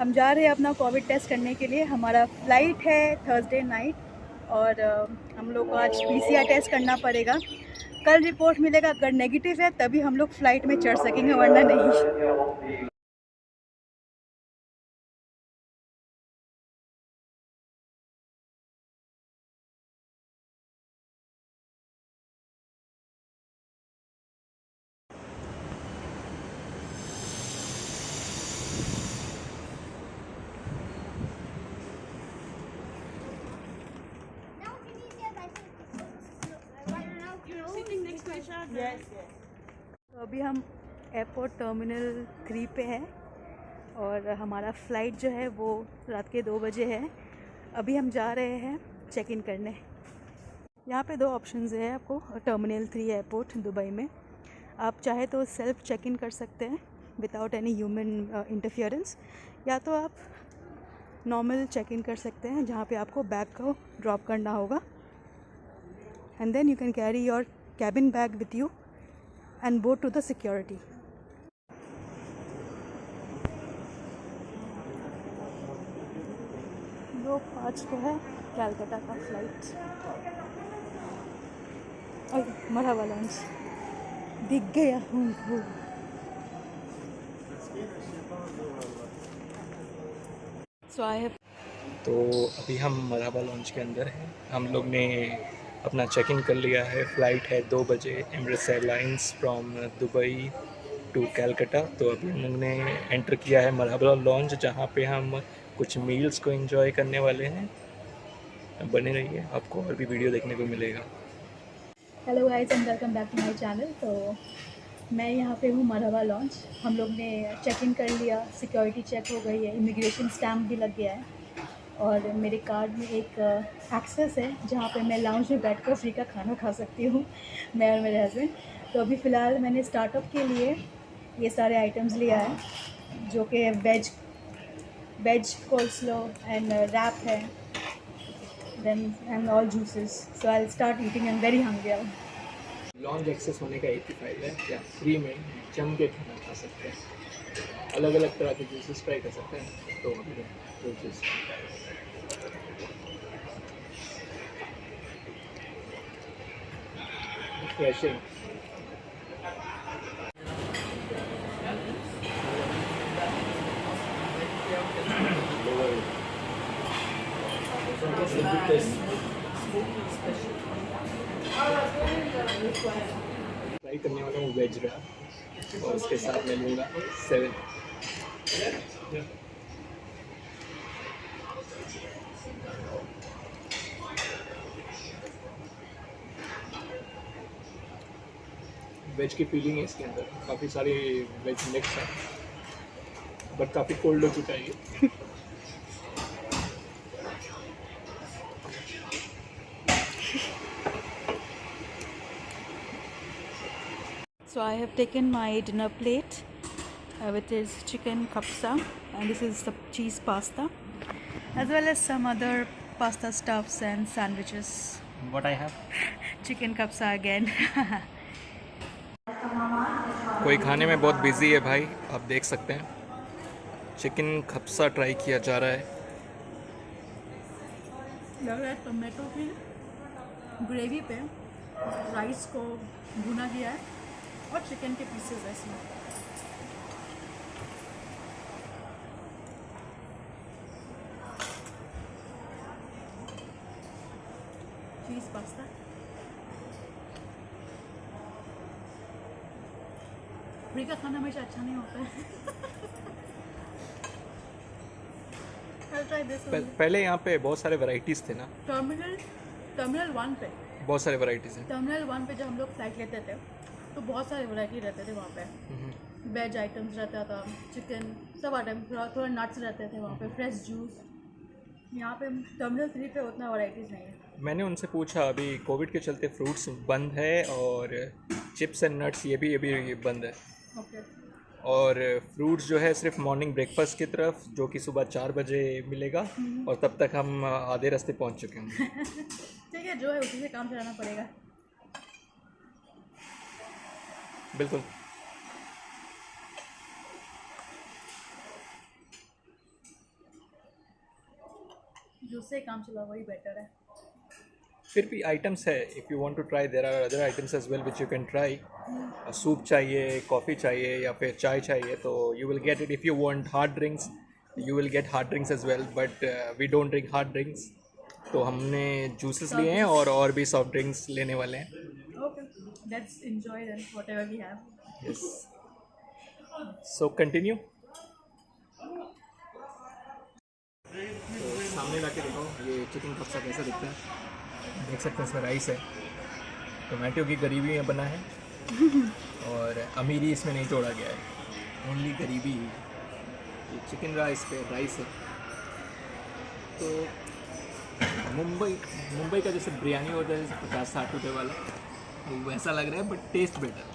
हम जा रहे हैं अपना कोविड टेस्ट करने के लिए। हमारा फ़्लाइट है थर्सडे नाइट और हम लोग को आज पीसीआर टेस्ट करना पड़ेगा। कल रिपोर्ट मिलेगा, अगर नेगेटिव है तभी हम लोग फ़्लाइट में चढ़ सकेंगे, वरना नहीं। तो अभी हम एयरपोर्ट टर्मिनल 3 पे हैं और हमारा फ़्लाइट जो है वो रात के 2 बजे है। अभी हम जा रहे हैं चेक इन करने। यहाँ पे 2 ऑप्शंस है आपको टर्मिनल 3 एयरपोर्ट दुबई में। आप चाहे तो सेल्फ चेक इन कर सकते हैं विदाउट एनी ह्यूमन इंटरफियरेंस, या तो आप नॉर्मल चेक इन कर सकते हैं जहाँ पे आपको बैग को ड्रॉप करना होगा and then you can carry your cabin bag with you and board to the security. दो 5 को है कैलकाटा का फ्लाइट। और मरहबा लॉन्च दिख गया हमको। तो अभी हम मरहबा लॉन्च के अंदर हैं। हम लोग ने अपना चेक इन कर लिया है। फ़्लाइट है 2 बजे Emirates airlines from Dubai to Calcutta. तो अभी हम लोग ने एंटर किया है मरहबा लॉन्च, जहाँ पे हम कुछ मील्स को एंजॉय करने वाले हैं। बने रहिए, आपको और भी वीडियो देखने को मिलेगा। Hello guys and welcome back to my channel. तो मैं यहाँ पे हूँ मरहबा लॉन्च। हम लोग ने चेक इन कर लिया, सिक्योरिटी चेक हो गई है, इमिग्रेशन स्टैम्प भी लग गया है और मेरे कार्ड में एक एक्सेस है जहाँ पे मैं लाउंज में बैठकर फ्री का खाना खा सकती हूँ, मैं और मेरे हस्बैंड। तो अभी फ़िलहाल मैंने स्टार्टअप के लिए ये सारे आइटम्स लिया है जो कि वेज कोल्स्लो एंड रैप है, then and all juices. So I will start eating, I am very hungry. Lounge access होने का एक ही फ़ायदा है, क्या फ्री में जम के खाना खा सकते हैं, अलग अलग तरह के जूसेस ट्राई कर सकते हैं। तो अभी जूसेस फ्रेशिंग ट्राई करने वाला हूँ वेज रैप और उसके साथ मैं लूँगा 7। वेज की फीलिंग है इसके अंदर, काफ़ी सारे वेज मिक्स है, बट काफ़ी कोल्ड हो चुका है ये। So I have taken my dinner plate, which is chicken kapsa, and this is the cheese pasta, as well as some other pasta stuffs and sandwiches. What I have? Chicken kapsa again. कोई खाने में बहुत busy है भाई, आप देख सकते हैं। चिकन खप्सा ट्राई किया जा रहा है। लग रहा है टोमेटो की ग्रेवी पे राइस को भुना गया है और चिकन के पीसेस है इसमें। चीज़ पास्ता फ्री का खाना हमेशा अच्छा नहीं होता है। I'll try this one. पहले यहाँ पे बहुत सारे वैरायटीज़ थे ना। टर्मिनल 1 पे बहुत सारे वैरायटीज़ हैं। टर्मिनल 1 पे जब हम लोग फ्लाइट लेते थे तो बहुत सारे वैरायटी रहते थे वहाँ पे। वेज आइटम्स रहता था, चिकन, सब आइटम, थोड़ा थोड़ा नट्स रहते थे वहाँ पे, फ्रेश जूस। यहाँ पे टर्मिनल 3 पे उतना वैराइटीज़ नहीं है। मैंने उनसे पूछा, अभी कोविड के चलते फ्रूट्स बंद है और चिप्स एंड नट्स ये भी अभी बंद है। ओके। और फ्रूट्स जो है सिर्फ मॉर्निंग ब्रेकफास्ट की तरफ, जो कि सुबह 4 बजे मिलेगा, और तब तक हम आधे रास्ते पहुंच चुके होंगे। ठीक है, जो है उसी से काम चलाना पड़ेगा। बिल्कुल। जो उससे काम चला वही बेटर है। फिर भी आइटम्स है, if you want to try there are other items as well which you can try. Soup चाहिए, कॉफ़ी चाहिए या फिर चाय चाहिए तो you will get it. If you want hard drinks you will get hard drinks as well, but we don't drink hard drinks. तो हमने juices लिए हैं और भी सॉफ्ट ड्रिंक्स लेने वाले हैं। Okay, let's enjoy then whatever we have. Yes, so continue. तो सामने ला के देखो ये चिकन कप्सा कैसा दिखता है। देख सकते हैं इसमें राइस है, टोमेटो की गरीबी में बना है और अमीरी इसमें नहीं तोड़ा गया है, ओनली गरीबी ही। ये चिकन राइस पे राइस है। तो मुंबई का जैसे बिरयानी होता है 50-60 रुपये वाला, तो वैसा लग रहा है बट टेस्ट बेटर।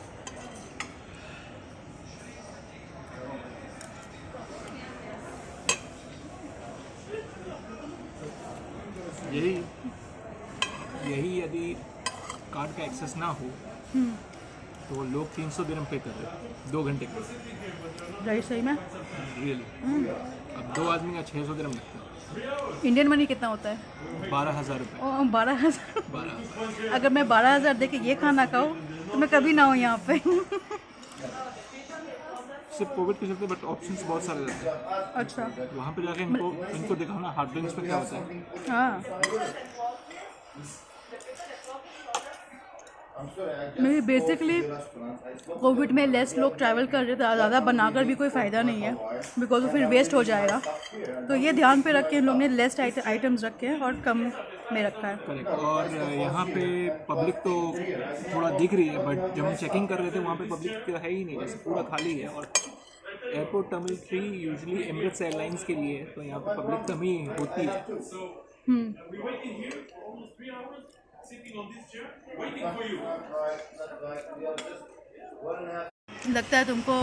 यही यदि कार्ड का एक्सेस ना हो तो लोग 300 दिरहम पे कर रहे हैं 2 घंटे के। राइस सही में रियली। अब 2 आदमी का 600 दिरहम लगता है। इंडियन मनी कितना होता है? 12,000 रुपये। 12,000। 12,000। अगर मैं 12,000 दे के ये खाना खाऊँ तो मैं कभी ना हूँ यहाँ पे। सिर्फ कोविड के चलते, बट ऑप्शंस बहुत सारे रहते हैं। अच्छा, वहाँ पे जाके इनको दिखाओ ना हार्ड ड्रिंक्स में क्या होता है। हाँ। मेरी बेसिकली कोविड में लेस लोग ट्रैवल कर रहे थे, ज़्यादा बनाकर भी कोई फ़ायदा नहीं है बिकॉज वो फिर वेस्ट हो जाएगा। तो ये ध्यान पे रख के इन लोग ने लेस आइटम्स रखे हैं और कम में रखा है। करेक्ट। और यहाँ पे पब्लिक तो थोड़ा दिख रही है, बट जब हम चेकिंग कर रहे थे वहाँ पे पब्लिक है ही नहीं, जैसे पूरा खाली है। और airport terminal 3 usually Emirates airlines के लिए, तो यहाँ पे पब्लिक कमी होती है। लगता है तुमको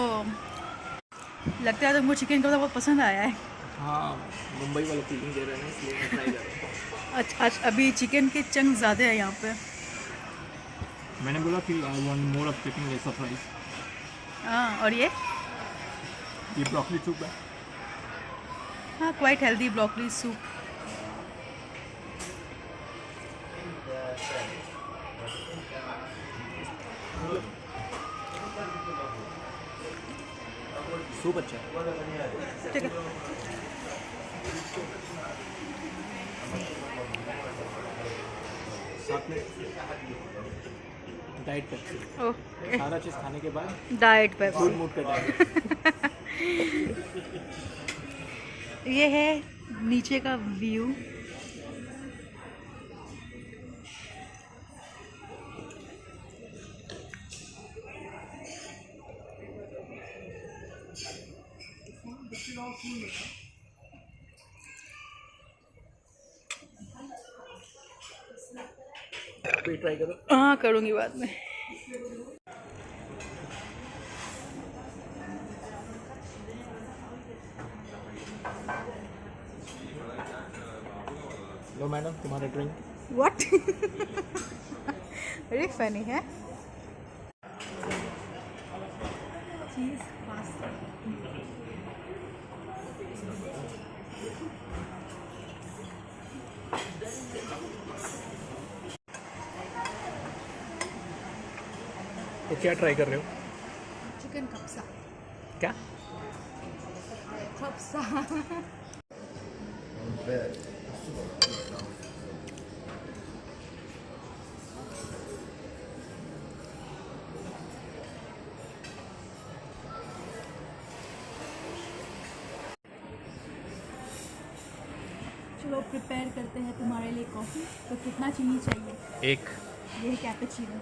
चिकन कबाब बहुत पसंद आया है। हाँ, मुंबई वाला फीलिंग दे रहे हैं इसलिए मैं ट्राई कर रहा हूँ। अच्छा, अभी चिकन के चंक ज़्यादा है यहाँ पे। मैंने बोला कि I want more of chicken less of rice. हाँ, और ये ब्रोकली सूप है। हाँ, quite healthy broccoli soup. Soup अच्छा है। ठीक है। साथ में डाइट पेप्सी। ओके, सारा चीज़ खाने के बाद डाइट पे फुल मूड का डाइट। ये है नीचे का व्यू। ट्राई करो। हाँ, करूँगी बाद में। लो मैडम, तुम्हारा ड्रिंक। व्हाट? वेरी फनी है। चीज़ पास्ता। तो क्या ट्राई कर रहे हो? चिकन कप्सा। क्या? कप्सा। चलो प्रिपेयर करते हैं तुम्हारे लिए कॉफ़ी। तो कितना चीनी चाहिए? 1। ये है cappuccino.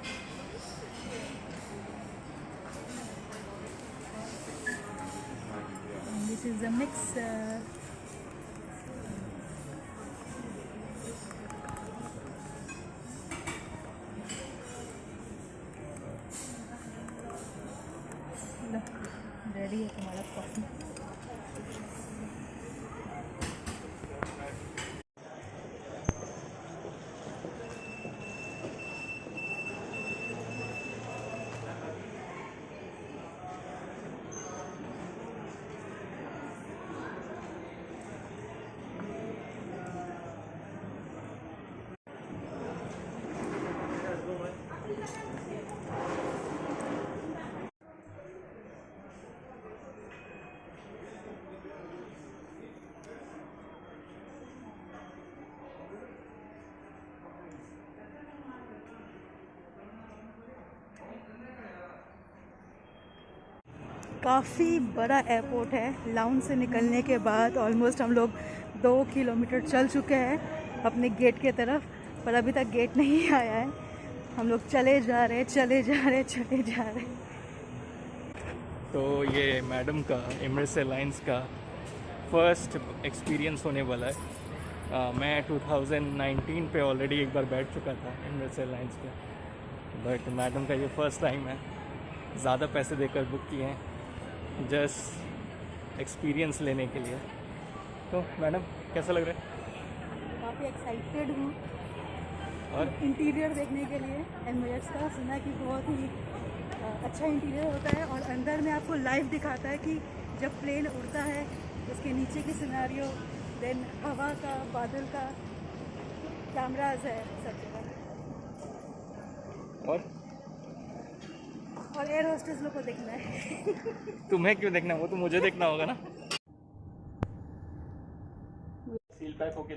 This is the mixer. Ready है तुम्हारा कॉफ़ी। काफ़ी बड़ा एयरपोर्ट है। लाउंज से निकलने के बाद ऑलमोस्ट हम लोग 2 किलोमीटर चल चुके हैं अपने गेट के तरफ, पर अभी तक गेट नहीं आया है। हम लोग चले जा रहे हैं। तो ये मैडम का एमिरेट्स एयरलाइंस का फर्स्ट एक्सपीरियंस होने वाला है। मैं 2019 पे ऑलरेडी एक बार बैठ चुका था एमिरेट्स एयरलाइंस पे, बट मैडम का ये फर्स्ट टाइम है। ज़्यादा पैसे देकर बुक किए हैं जस्ट एक्सपीरियंस लेने के लिए। तो मैडम कैसा लग रहा है? काफ़ी एक्साइटेड हूँ और इंटीरियर देखने के लिए। एमिरेट्स का सुना कि बहुत ही अच्छा इंटीरियर होता है, और अंदर में आपको लाइव दिखाता है कि जब प्लेन उड़ता है उसके नीचे की सिनेरियो, देन हवा का, बादल का, कैमराज है सब जगह, और एयर होस्टेस लोग को देखना है। तुम्हें क्यों देखना है? वो तो मुझे देखना होगा ना। सील पैक होके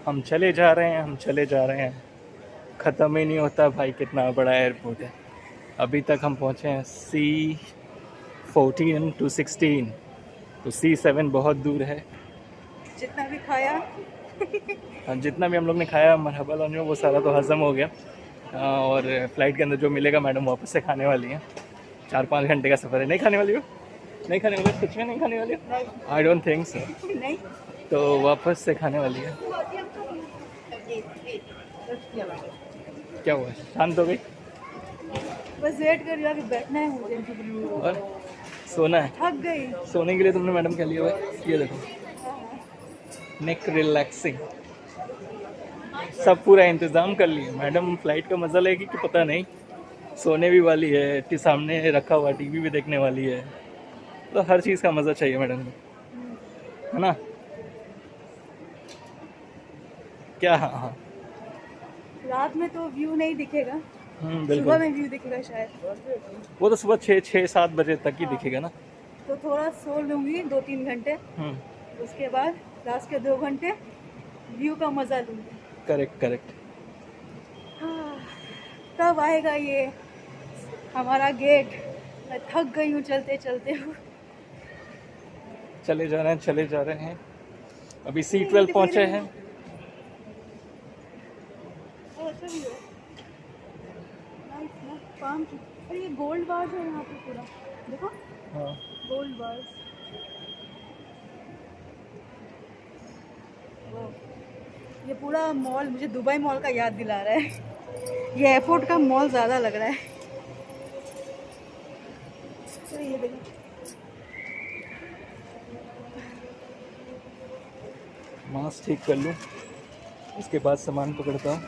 हम चले जा रहे हैं। ख़त्म ही नहीं होता भाई, कितना बड़ा एयरपोर्ट है। अभी तक हम पहुँचे हैं C14 to 16, तो C7 बहुत दूर है। जितना भी खाया जितना भी हम लोग ने खाया मरहबा लॉन्ज में वो सारा तो हज़म हो गया। और फ्लाइट के अंदर जो मिलेगा मैडम वापस से खाने वाली हैं। 4-5 घंटे का सफ़र है। नहीं खाने वाली हो? नहीं खाने वाली? सच में नहीं खाने वाली हो? I don't think so. नहीं, तो वापस से खाने वाली है। क्या हुआ, शांत हो गई? बस वेट कर रही हूँ कि बैठना है मुझे और सोना है? थक गई। सोने के लिए तुमने मैडम क्या लिया हुआ है? ये देखो, नेक रिलैक्सिंग, सब पूरा इंतज़ाम कर लिए। मैडम फ्लाइट का मज़ा लेगी कि पता नहीं। सोने भी वाली है, सामने रखा हुआ टीवी भी देखने वाली है, तो हर चीज़ का मज़ा चाहिए मैडम को, है ना? क्या? हाँ हाँ, रात में तो व्यू नहीं दिखेगा, सुबह बिल्कुल। में व्यू दिखेगा शायद। वो तो सुबह 6-7 बजे तक ही दिखेगा ना। तो थोड़ा सो लूँगी 2-3 घंटे, उसके बाद लास्ट के 2 घंटे व्यू का मज़ा लूँगी। करेक्ट। कब आएगा ये हमारा गेट? मैं थक गई हूँ चलते चलते हूँ। चले जा रहे हैं। अभी C12 पहुँचे हैं। अरे ये गोल्ड बार्स है यहाँ पे पूरा, देखो। हाँ, गोल्ड बार्स। ये पूरा मॉल मुझे दुबई मॉल का याद दिला रहा है। ये एयरपोर्ट का मॉल ज़्यादा लग रहा है। तो ये देखो, मास्क ठीक कर लूँ, उसके बाद सामान पकड़ता हूँ।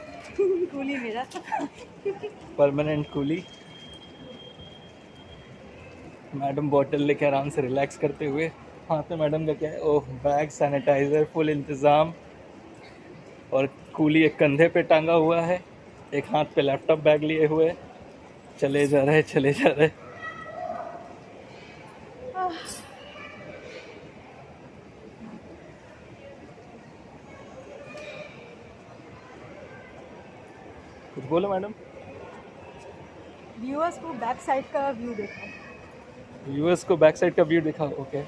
कूली मेरा परमानेंट कूली। मैडम बॉटल लेके आराम से रिलैक्स करते हुए। हाथ में मैडम का क्या है, ओह बैग, सैनिटाइज़र, फुल इंतज़ाम। और कूली एक कंधे पे टांगा हुआ है, एक हाथ पे लैपटॉप बैग लिए हुए, चले जा रहे चले जा रहे। कुछ बोलो मैडम। व्यूअर्स को बैक साइड का व्यू देखो। व्यूअर्स को बैक साइड का व्यू दिखाओ। Okay.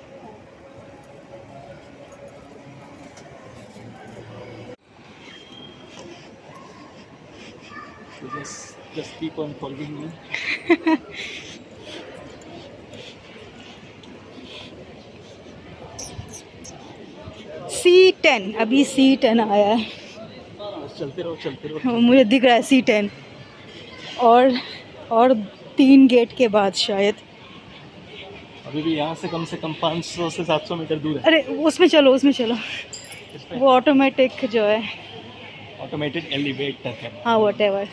just keep on following me. C10 अभी C10 आया है। चलते रहो चलते रहो। मुझे दिख रहा है C10 और 3 गेट के बाद शायद। अभी भी यहाँ से कम 500 से 700 मीटर दूर है। अरे उसमें चलो उसमें चलो, वो ऑटोमेटिक जो है, ऑटोमेटेड एलिवेटर है। हाँ व्हाटएवर।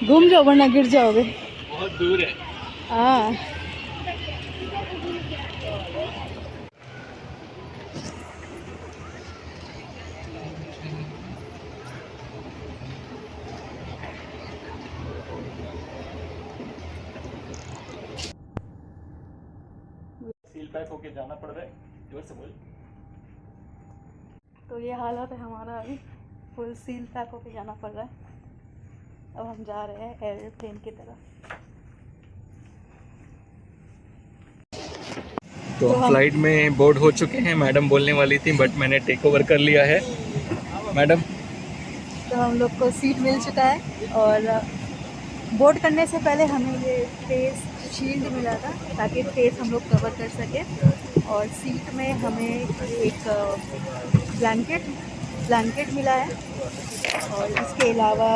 घूम जाओ वरना गिर जाओगे। बहुत दूर है। हाँ सील पैक होके जाना पड़ रहा है, जोर से बोल। तो ये हालत है हमारा, अभी फुल सील पैक होके जाना पड़ रहा है। अब हम जा रहे हैं एयरप्लेन की तरफ। तो हम फ्लाइट में बोर्ड हो चुके हैं। मैडम बोलने वाली थी बट मैंने टेक ओवर कर लिया है। मैडम, तो हम लोग को सीट मिल चुका है और बोर्ड करने से पहले हमें ये फेस शील्ड मिला था ताकि फेस हम लोग कवर कर सके। और सीट में हमें एक ब्लैंकेट मिला है और इसके अलावा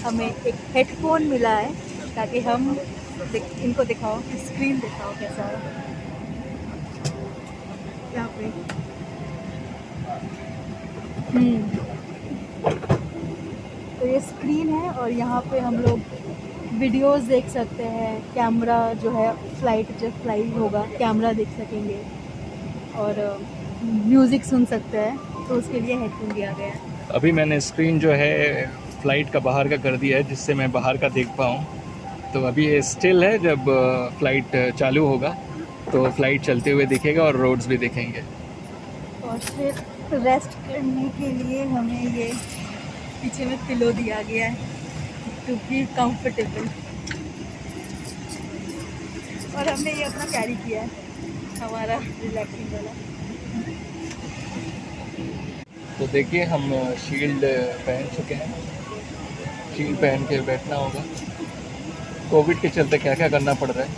हमें एक हेडफोन मिला है ताकि हम इनको दिखाओ, स्क्रीन दिखाओ कैसा है यहाँ पे। तो ये स्क्रीन है और यहाँ पे हम लोग वीडियोस देख सकते हैं। कैमरा जो है, फ्लाइट जब फ्लाई होगा कैमरा देख सकेंगे और म्यूज़िक सुन सकते हैं, तो उसके लिए हेडफोन दिया गया है। अभी मैंने स्क्रीन जो है फ़्लाइट का बाहर का कर दिया है जिससे मैं बाहर का देख पाऊँ। तो अभी ये स्टिल है, जब फ़्लाइट चालू होगा तो फ़्लाइट चलते हुए दिखेगा और रोड्स भी दिखेंगे। और फिर रेस्ट करने के लिए हमें ये पीछे में पिलो दिया गया है टू बी कंफर्टेबल। और हमने ये अपना कैरी किया है, हमारा रिलैक्सिंग वाला। तो देखिए हम शील्ड पहन चुके हैं। शील्ड पहन के बैठना होगा। कोविड के चलते क्या क्या करना पड़ रहा है।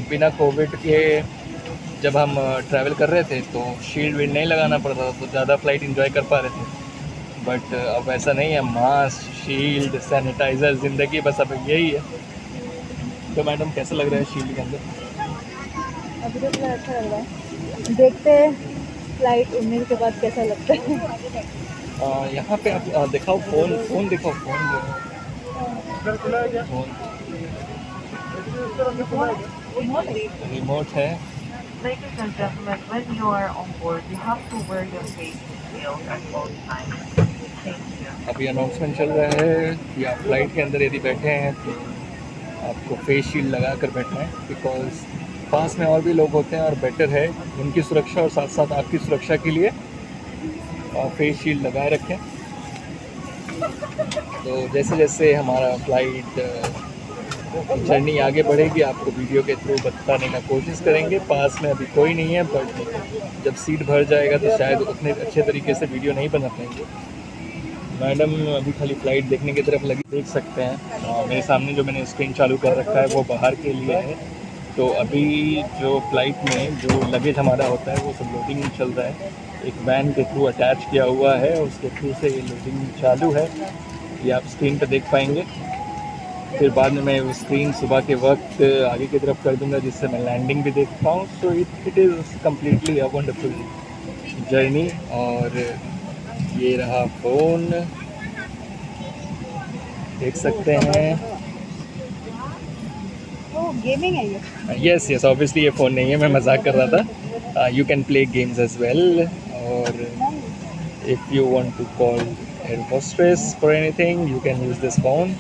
बिना कोविड के जब हम ट्रैवल कर रहे थे तो शील्ड विल्ड नहीं लगाना पड़ता था, तो ज़्यादा फ्लाइट एंजॉय कर पा रहे थे। बट अब ऐसा नहीं है। मास्क, शील्ड, सैनिटाइज़र, ज़िंदगी बस अब यही है। तो मैडम कैसा लग रहा है शील्ड के अंदर? अभी तो थोड़ा अच्छा लग रहा है, देखते हैं फ्लाइट उड़ने के बाद कैसा लगता है। यहाँ पे आप दिखाओ फ़ोन दिखाओ। फ़ोन रिमोट है। Ladies and gentlemen, when you are on board, you have to wear your face shield at all times. Thank you. अभी अनाउंसमेंट चल रहा है कि आप फ्लाइट के अंदर यदि बैठे हैं तो आपको फेस शील्ड लगा कर बैठना है, बिकॉज़ पास में और भी लोग होते हैं और बेटर है उनकी सुरक्षा और साथ साथ आपकी सुरक्षा के लिए फेस शील्ड लगाए रखें। तो जैसे जैसे हमारा फ्लाइट जर्नी आगे बढ़ेगी आपको वीडियो के थ्रू बताने का कोशिश करेंगे। पास में अभी कोई नहीं है, बट जब सीट भर जाएगा तो शायद उतने अच्छे तरीके से वीडियो नहीं बना पाएंगे। मैडम अभी खाली फ़्लाइट देखने की तरफ लगी, देख सकते हैं। मेरे सामने जो मैंने स्क्रीन चालू कर रखा है वो बाहर के लिए है। तो अभी जो फ़्लाइट में जो लगेज हमारा होता है वो सब लोडिंग चल रहा है, एक वैन के थ्रू अटैच किया हुआ है, उसके थ्रू से ये लोडिंग चालू है। ये आप स्क्रीन पर देख पाएंगे। फिर बाद में मैं वो स्क्रीन सुबह के वक्त आगे की तरफ कर दूंगा, जिससे मैं लैंडिंग भी देख पाऊँ। So it is completely a wonderful journey. और ये रहा फ़ोन, देख सकते हैं। गेमिंग है ये? यस यस, ऑब्वियसली ये फ़ोन नहीं है, मैं मजाक कर रहा था। You can play games as well. और if you want to call air hostess for anything you can use this phone.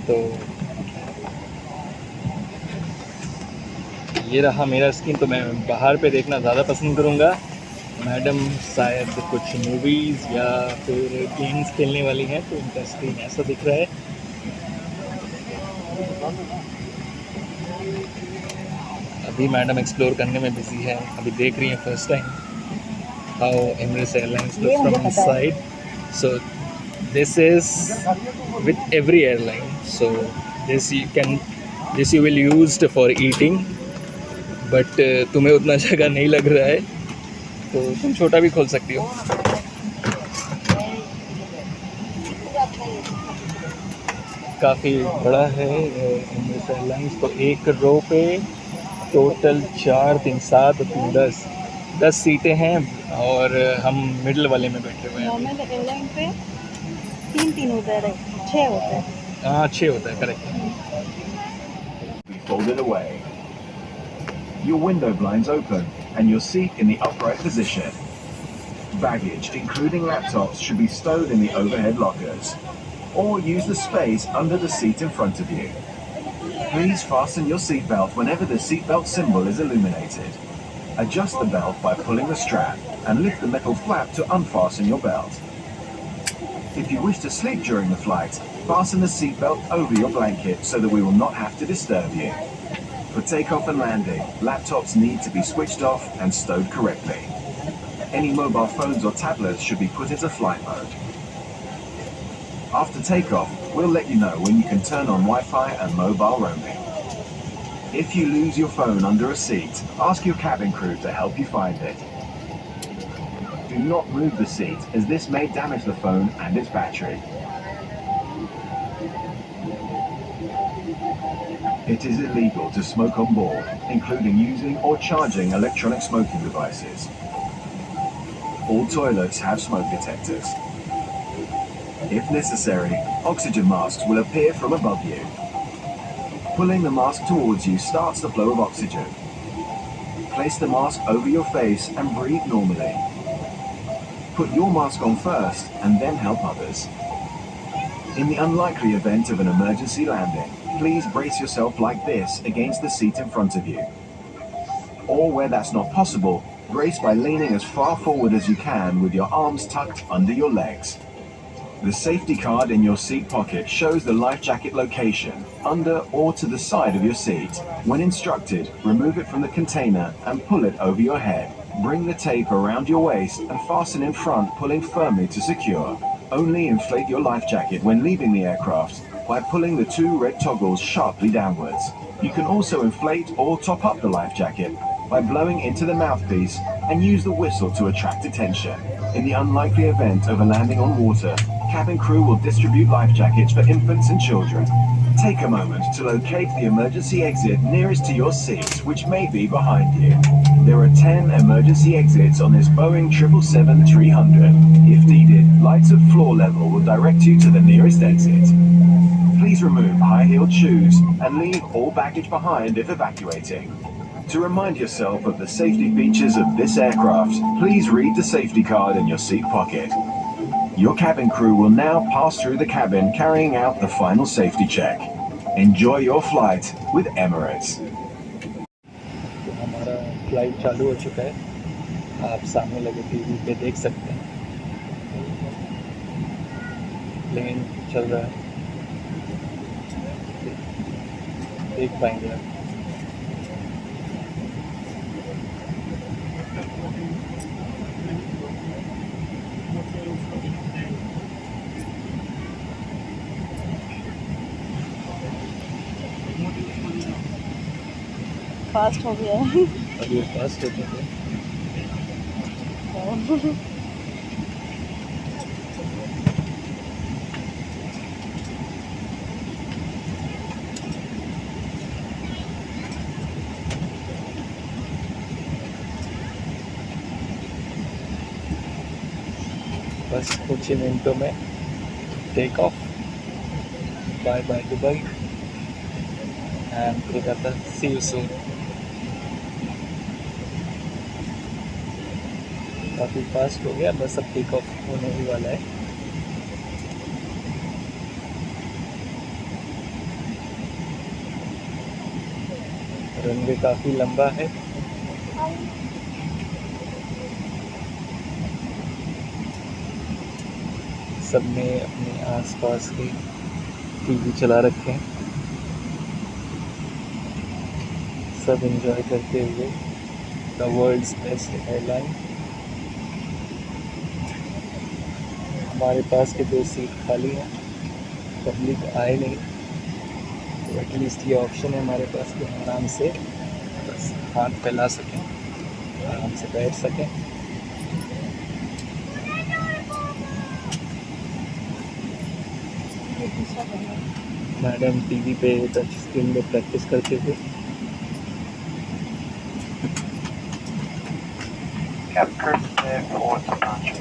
तो ये रहा मेरा स्क्रीन। तो मैं बाहर पे देखना ज़्यादा पसंद करूँगा। मैडम शायद कुछ मूवीज़ या फिर गेम्स खेलने वाली हैं, तो उनका स्क्रीन ऐसा दिख रहा है। अभी मैडम एक्सप्लोर करने में बिजी है, अभी देख रही हैं first time how Emirates airlines looks from inside. So this is with every airline, so this you will used for eating, but तुम्हें उतना जगह नहीं लग रहा है तो तुम छोटा भी खोल सकती हो। काफ़ी बड़ा है एमिरेट्स एयरलाइंस। तो एक रो पे टोटल 4 3 7 3 10 सीटें हैं और हम मिडल वाले में बैठे हुए हैं। नॉर्मल एयरलाइन पे 3 होता है, 6 होता है। हाँ 6 होता है, correct. Folded away. Your window blinds open and your seat in the upright position. Baggage, including laptops, should be stowed in the overhead lockers, or use the space under the seat in front of you. Please fasten your seatbelt whenever the seatbelt symbol is illuminated. Adjust the belt by pulling the strap and lift the metal flap to unfasten your belt. If you wish to sleep during the flight, fasten the seatbelt over your blanket so that we will not have to disturb you. For takeoff and landing, laptops need to be switched off and stowed correctly. Any mobile phones or tablets should be put into flight mode. After takeoff, we'll let you know when you can turn on Wi-Fi and mobile roaming. If you lose your phone under a seat, ask your cabin crew to help you find it. Do not move the seat, as this may damage the phone and its battery. It is illegal to smoke on board, including using or charging electronic smoking devices. All toilets have smoke detectors. If necessary, oxygen masks will appear from above you. Pulling the mask towards you starts the flow of oxygen. Place the mask over your face and breathe normally. Put your mask on first and then help others. In the unlikely event of an emergency landing, please brace yourself like this against the seat in front of you. Or where that's not possible, brace by leaning as far forward as you can with your arms tucked under your legs. The safety card in your seat pocket shows the life jacket location, under or to the side of your seat. When instructed, remove it from the container and pull it over your head. Bring the tape around your waist and fasten in front, pulling firmly to secure. Only inflate your life jacket when leaving the aircraft by pulling the 2 red toggles sharply downwards. You can also inflate or top up the life jacket by blowing into the mouthpiece and use the whistle to attract attention. In the unlikely event of a landing on water, cabin crew will distribute life jackets for infants and children. Take a moment to locate the emergency exit nearest to your seat, which may be behind you. There are 10 emergency exits on this Boeing 777-300. If needed, lights at floor level will direct you to the nearest exit. Please remove high-heeled shoes and leave all baggage behind if evacuating. To remind yourself of the safety features of this aircraft, please read the safety card in your seat pocket. Your cabin crew will now pass through the cabin carrying out the final safety check. Enjoy your flight with Emirates. तो हमारा flight चालू हो चुका है, आप सामने लगे TV पे देख सकते हैं। प्लेन चल रहा है, देख पाएंगे आप। फास्ट हो गया है। अभी फास्ट होते हैं। बस कुछ ही मिनटों में take off. Bye bye Dubai and Kolkata, see you soon. काफ़ी फास्ट हो गया, बस अब टेक ऑफ होने ही वाला है। रनवे काफ़ी लंबा है। सबने अपने आसपास के टीवी चला रखे हैं, सब एंजॉय करते हुए द वर्ल्ड्स बेस्ट एयरलाइन। हमारे पास के 2 सीट खाली हैं, पब्लिक आए नहीं, तो एटलीस्ट ये ऑप्शन है हमारे पास कि हम आराम से बस हाथ फैला सकें, आराम से बैठ सकें। मैडम टीवी पे टच स्क्रीन में प्रैक्टिस करते थे। Capture for departure.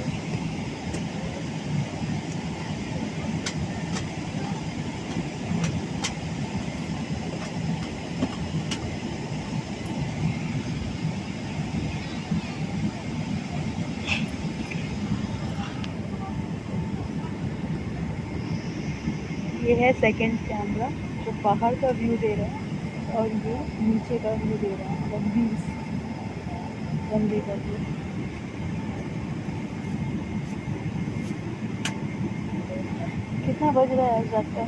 ये है सेकंड कैमरा जो बाहर का व्यू दे रहा है और ये नीचे का व्यू दे रहा है, मतलब व्यूज रनवे का व्यू। कितना बज रहा है आज रात का?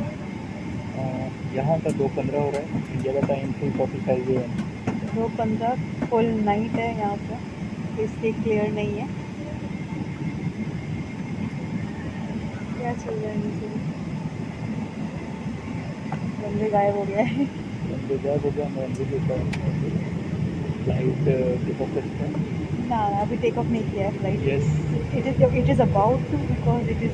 यहाँ का 2:15 हो रहा है, इंडिया का टाइम 3:45 AM। 2:15 फुल नाइट है यहाँ पर, इसलिए क्लियर नहीं है। क्या चल रहा है नीचे? रनवे गायब हो गया है। रनवे गायब हो गया, मैं रनवे के ऊपर फ्लाइट टेक ऑफ करता है। ना अभी टेक ऑफ नहीं किया है flight. Yes, it is about to, because it is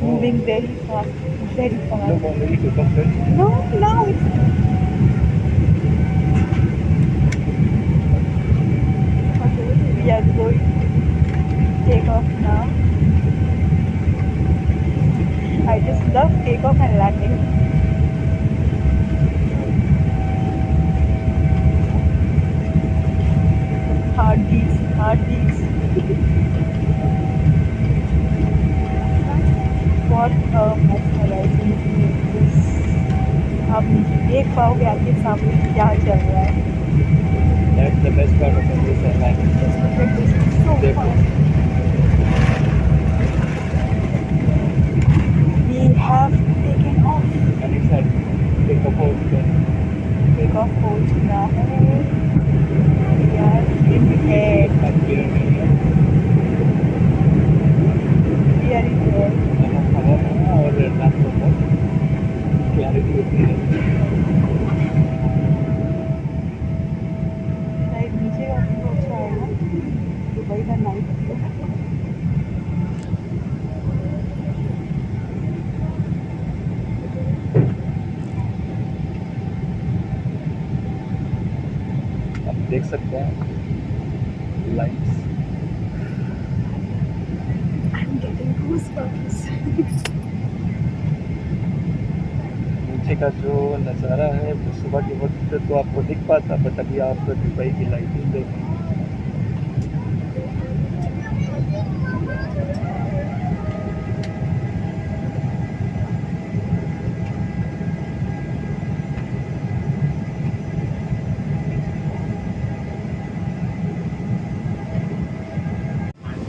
moving very fast, very fast. लोग ऑलरेडी टेक ऑफ कर। No, now it's okay. We are going to take off now. I just love takeoff and landing. Heartbeats. What a mesmerizing view is. आप देख पाओगे आपके सामने क्या चल रहा है। That's the best part of this airline. So fast. We have taken off. And it's at take off हो चुका है। Take off हो चुका है। We are in the air. अब clear नहीं है। We are in the air. हवा में और रातों पर क्लैरिटी होती है। शायद नीचे का व्यू अच्छा आएगा, दुबई का नाइट व्यू। आप देख सकते हैं लाइट्स। I'm getting goosebumps. नीचे का जो नज़ारा है वो सुबह के वक्त तो आपको दिख पाता, बट अभी आप दुबई की लाइटिंग देखें।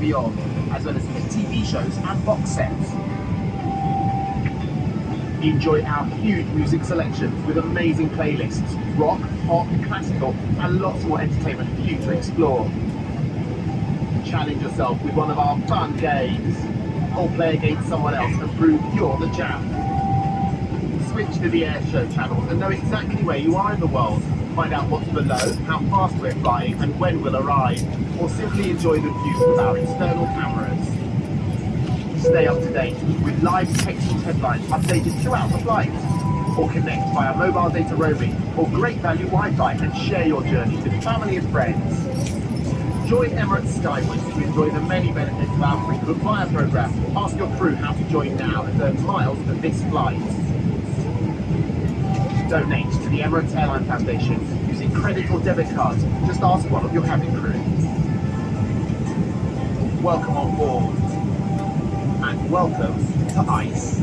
Beyond, as well as the TV shows and box sets. Enjoy our huge music selections with amazing playlists, rock, pop, classical, and lots more entertainment for you to explore. Challenge yourself with one of our fun games, or play against someone else and prove you're the champ. Switch to the airshow channels and know exactly where you are in the world. Find out what's below, how fast we're flying, and when we'll arrive, or simply enjoy the views with our external cameras. Stay up to date with live text and headlines updated throughout the flight, or connect via mobile data roaming or great value Wi-Fi and share your journey with family and friends. Join Emirates Skywards to enjoy the many benefits of our frequent flyer program. Ask your crew how to join now and earn miles for this flight. Donate to the Emirates Airline Foundation using credit or debit cards. Just ask one of your cabin crew. Welcome on board. And welcome to ICE.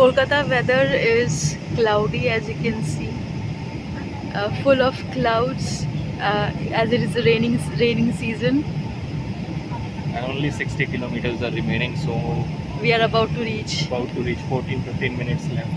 Kolkata weather is cloudy, as you can see, full of clouds. as it is a raining season. And only 60 kilometers are remaining, so We are about to reach. 14-15 minutes left.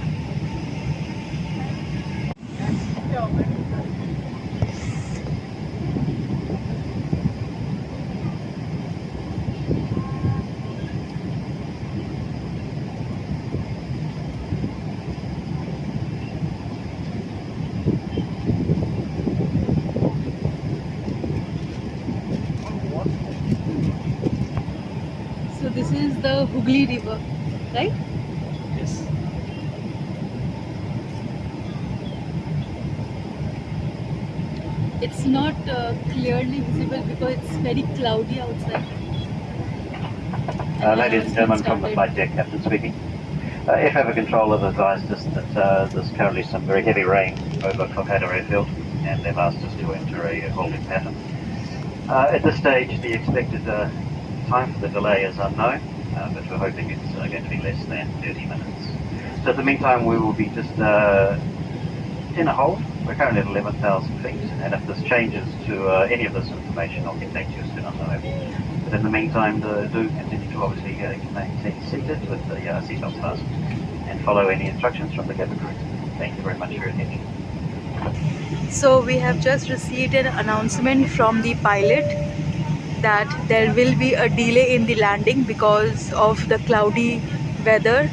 So this is the Hooghly River, right? Yes. It's not clearly visible because it's very cloudy outside. Ladies and gentlemen, from the flight deck, Captain speaking. Air traffic control have advised us that there's currently some very heavy rain over Kolkata airfield, and they've asked us to enter a holding pattern. At this stage, the expected time for the delay is unknown, but we're hoping it's going to be less than 30 minutes. So in the meantime, we will be just in a hold. We're currently at 11,000 feet, and if this changes to any of this information, I'll get back to you as soon as I know. But in the meantime, do continue to obviously maintain seated with the seatbelt fastened, and follow any instructions from the cabin crew. Thank you very much for your attention. So we have just received an announcement from the pilot that there will be a delay in the landing because of the cloudy weather.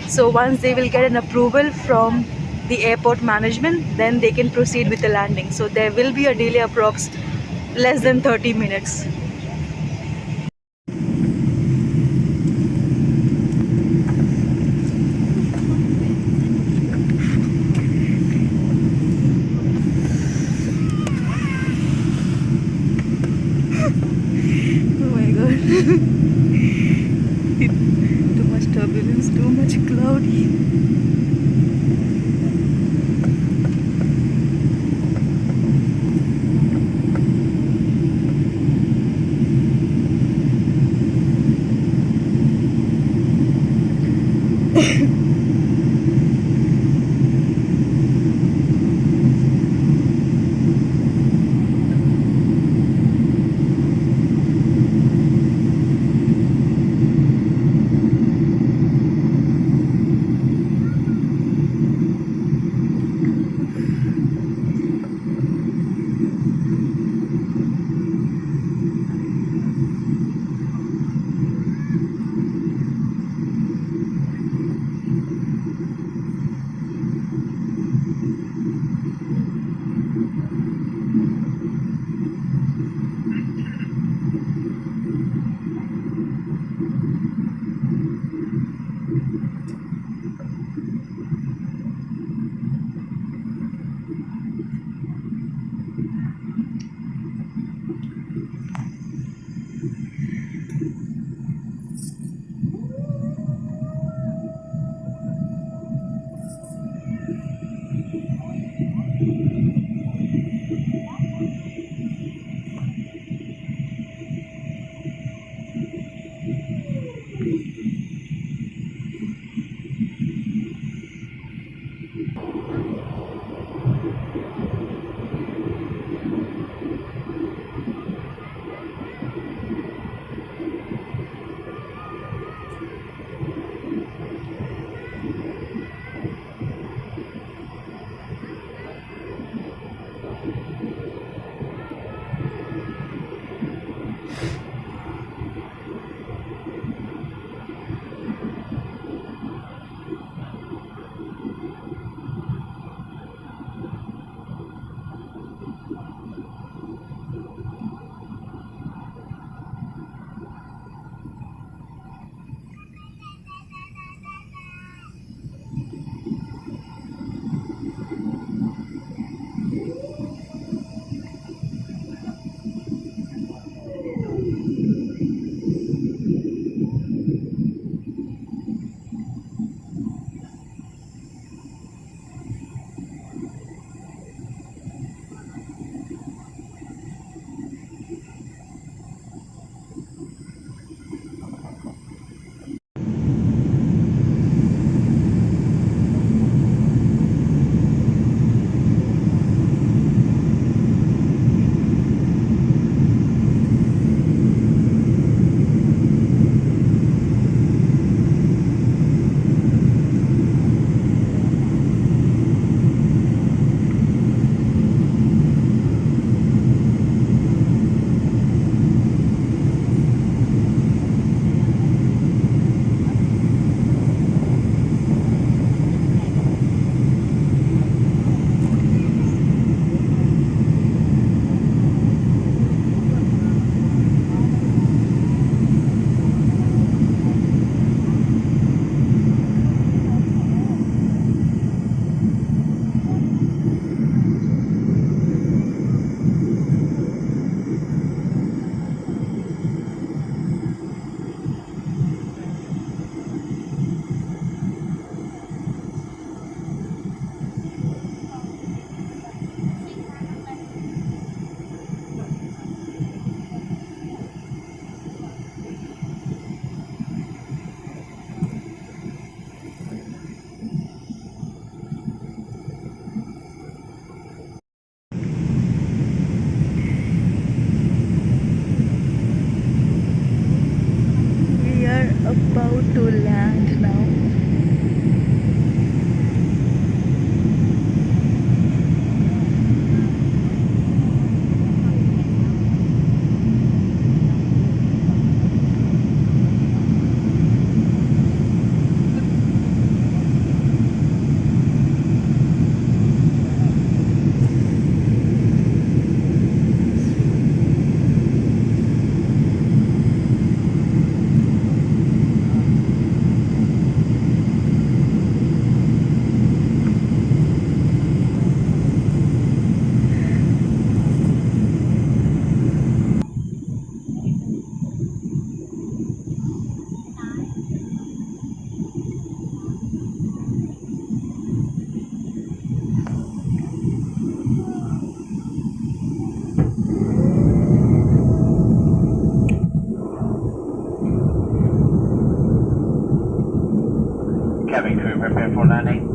So once they will get an approval from the airport management, then they can proceed with the landing. So there will be a delay approx less than 30 minutes. Oh my god. Too much turbulence, too much cloudy. about to land now. Cabin crew prepare for landing.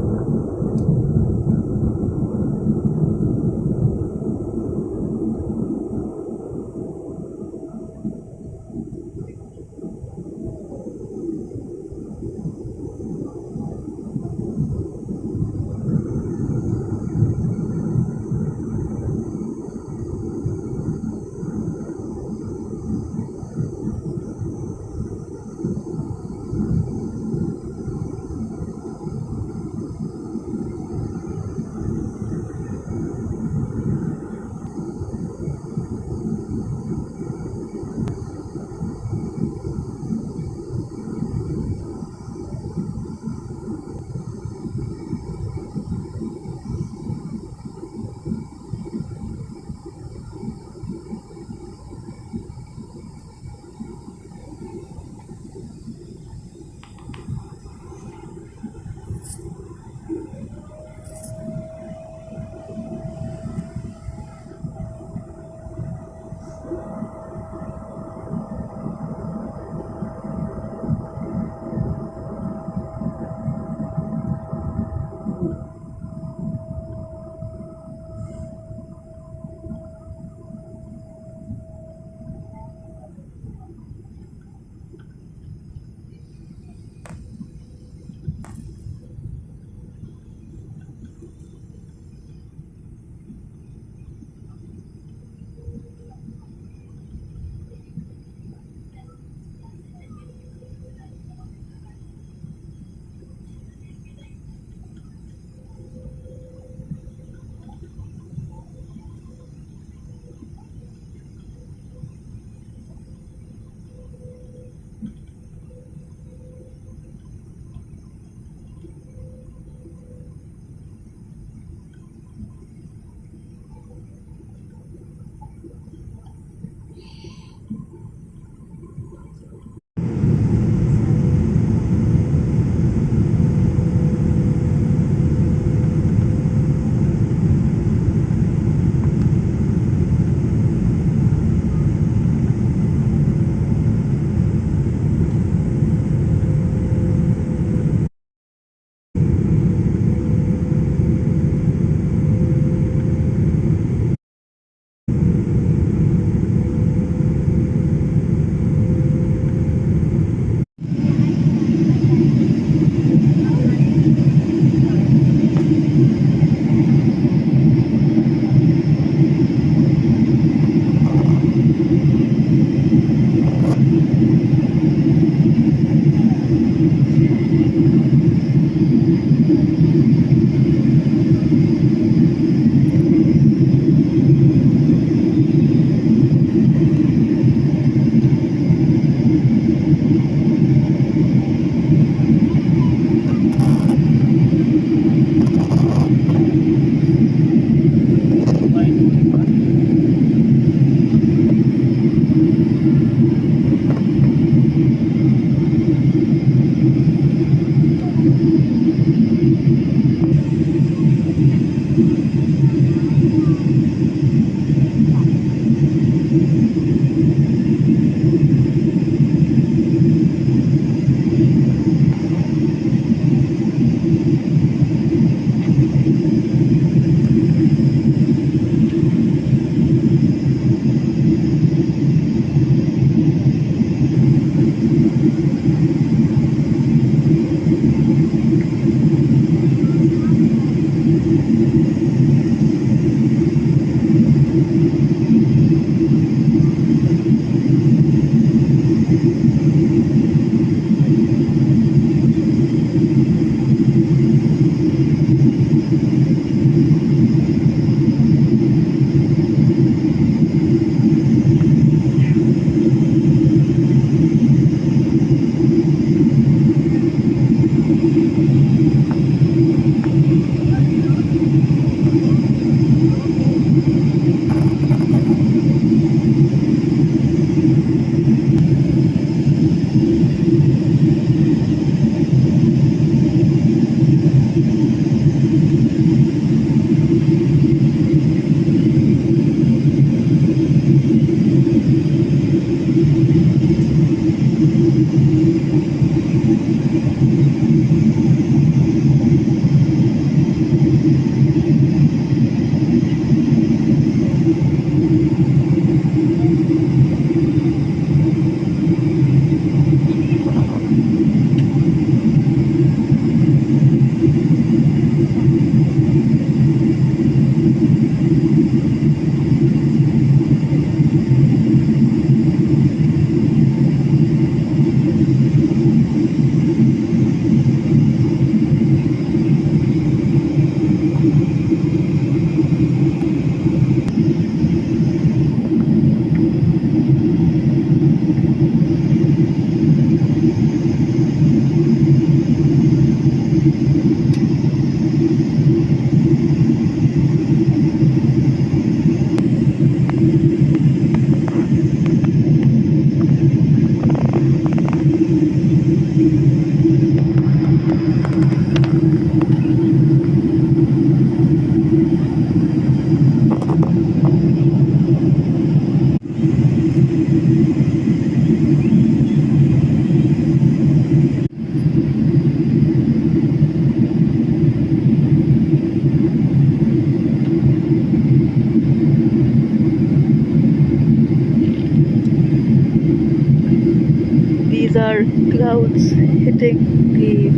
These are clouds hitting the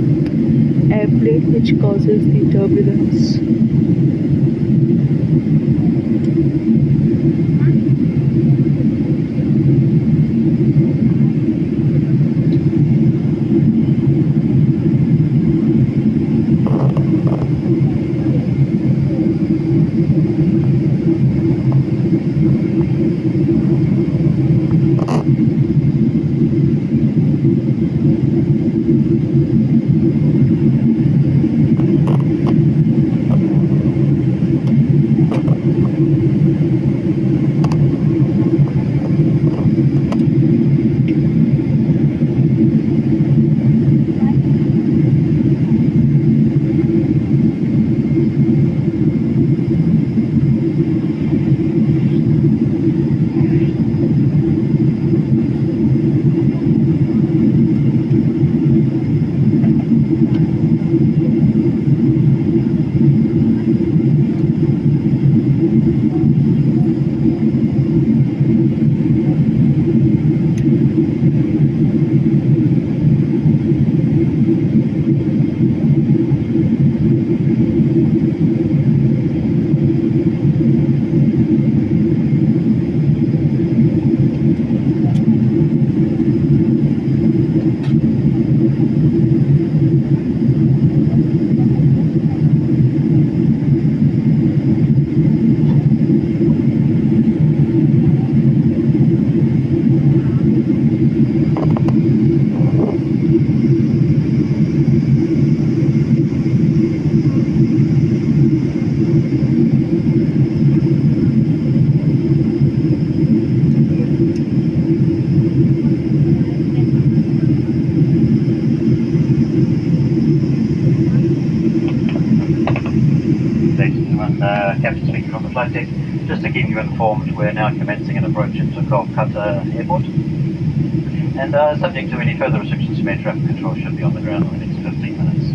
airplane, which causes the turbulence. Captain speaking from the flight deck. Just to keep you informed, we're now commencing an approach into Kolkata Airport. And subject to any further restrictions from air traffic control, should be on the ground in the next 15 minutes.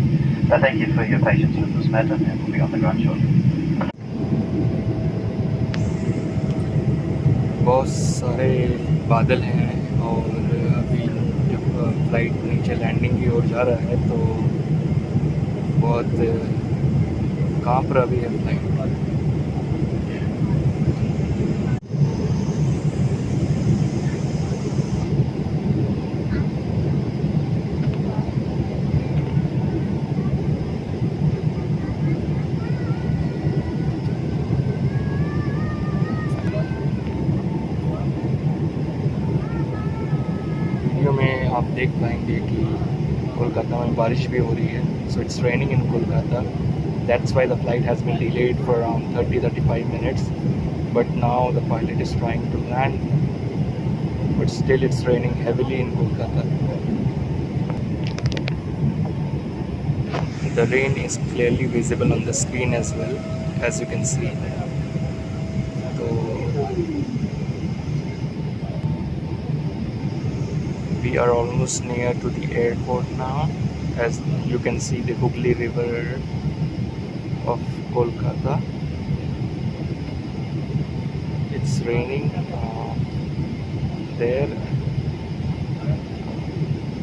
Thank you for your patience with this matter, and we'll be on the ground shortly. बहुत सारे बादल हैं और अभी जब flight नीचे landing की ओर जा रहा है तो बहुत कांप रहा भी है फ्लाइट। वीडियो में आप देख पाएंगे कि कोलकाता में बारिश भी हो रही है, so it's raining in Kolkata. That's why the flight has been delayed for around 30-35 minutes. But now the pilot is trying to land. But still it's raining heavily in Kolkata. The rain is clearly visible on the screen as well, as you can see. So we are almost near to the airport now. As you can see, the Hooghly River of Kolkata. It's raining there.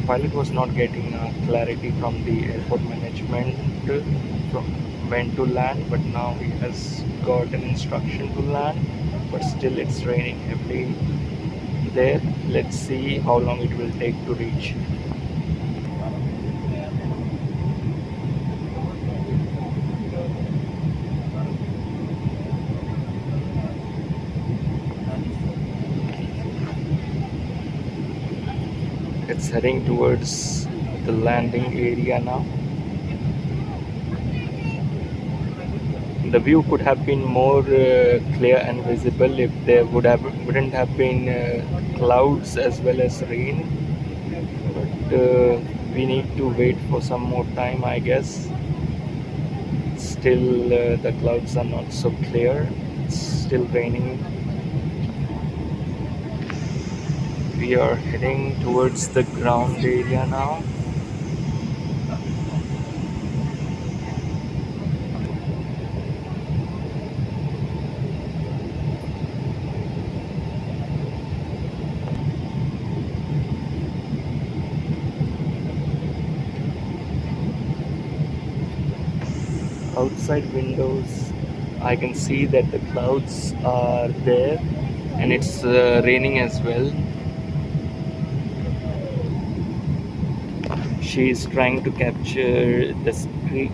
Pilot was not getting clarity from the airport management from when to land, but now he has got an instruction to land, but still it's raining heavily there. Let's see how long it will take to reach. It's heading towards the landing area now. The view could have been more clear and visible if there wouldn't have been clouds as well as rain. But we need to wait for some more time, I guess. Still, the clouds are not so clear. It's still raining. We are heading towards the ground area now. Outside windows, I can see that the clouds are there and it's raining as well. She is trying to capture the screen.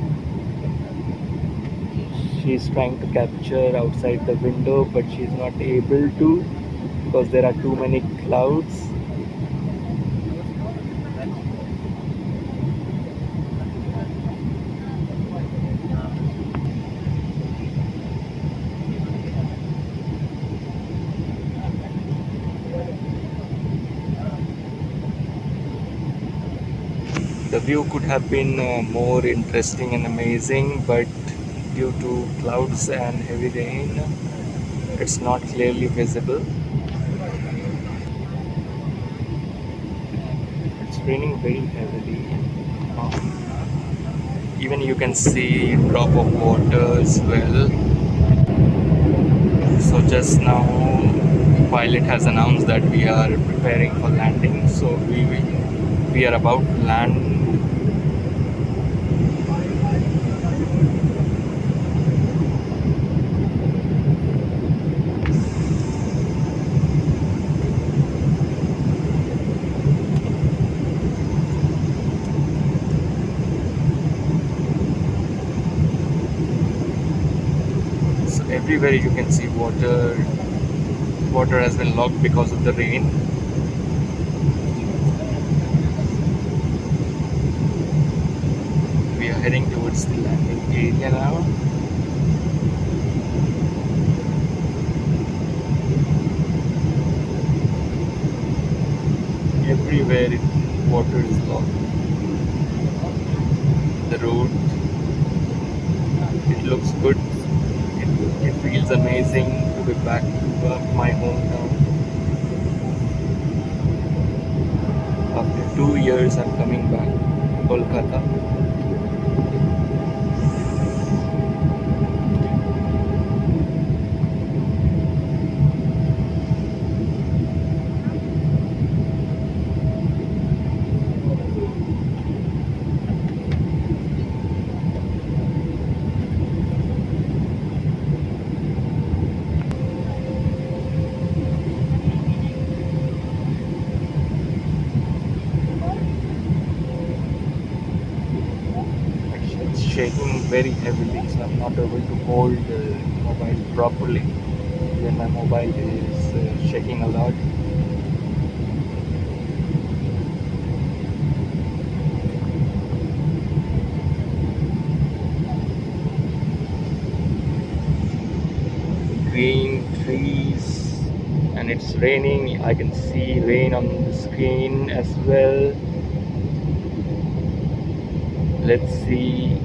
She is trying to capture outside the window, but she is not able to because there are too many clouds. The view could have been more interesting and amazing, but due to clouds and heavy rain, it's not clearly visible. It's raining very heavily. Even you can see drop of water as well. So just now, pilot has announced that we are preparing for landing. So we are about to land. Everywhere you can see water has been locked because of the rain. We are heading towards the landing area now. Everywhere water is locked. The road, it looks good. It feels amazing to be back to my hometown. After 2 years, I'm coming back to Kolkata. Shaking very heavily, so I'm not able to hold the mobile properly. Then my mobile is shaking a lot. Green trees, and it's raining. I can see rain on the screen as well. Let's see.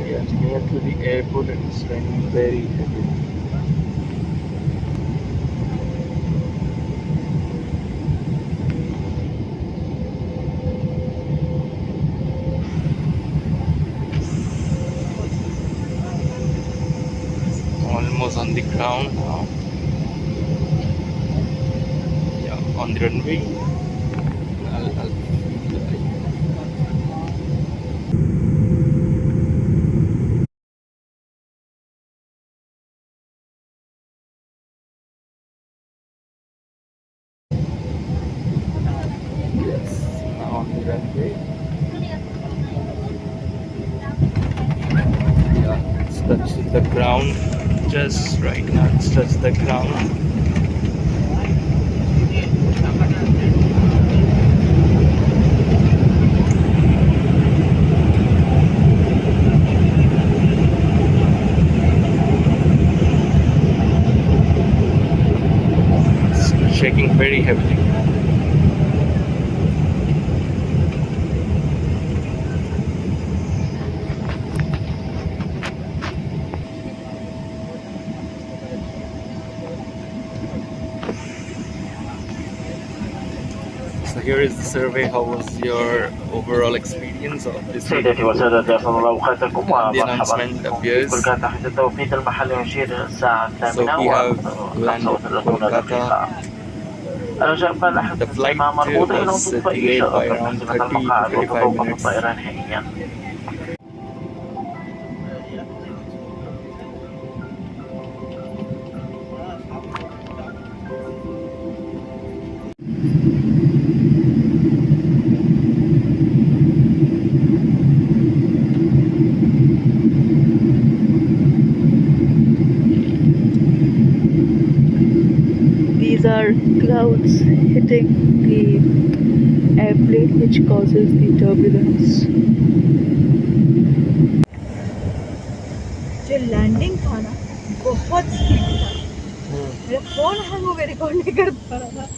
Yeah, near to the airport, it is raining very heavily. Almost on the ground now. Yeah, on the runway. I'll yes, now on the runway. Yeah, it's touching the ground. Just right now, it's touched the ground. It's shaking very heavily. So here is the survey. How was your overall experience of this سيداتي وسادتي أسعد الله أوقاتكم The ومرحبا announcement بكم appears. في كولكاتا حيث التوقيت المحلي يشير الساعة So الثامنة we have landed و35 دقيقة. الإجابة The flight مع مربوطة إلى was تطفئ delayed by إشارة around تحسينات 30 to المقاعد 35 وتتوقف minutes. الطائرة نهائيا. These are clouds hitting the airplane, which causes the turbulence. जो landing था ना, बहुत speed था. मेरा phone hang हो गया, record नहीं कर पा रहा था.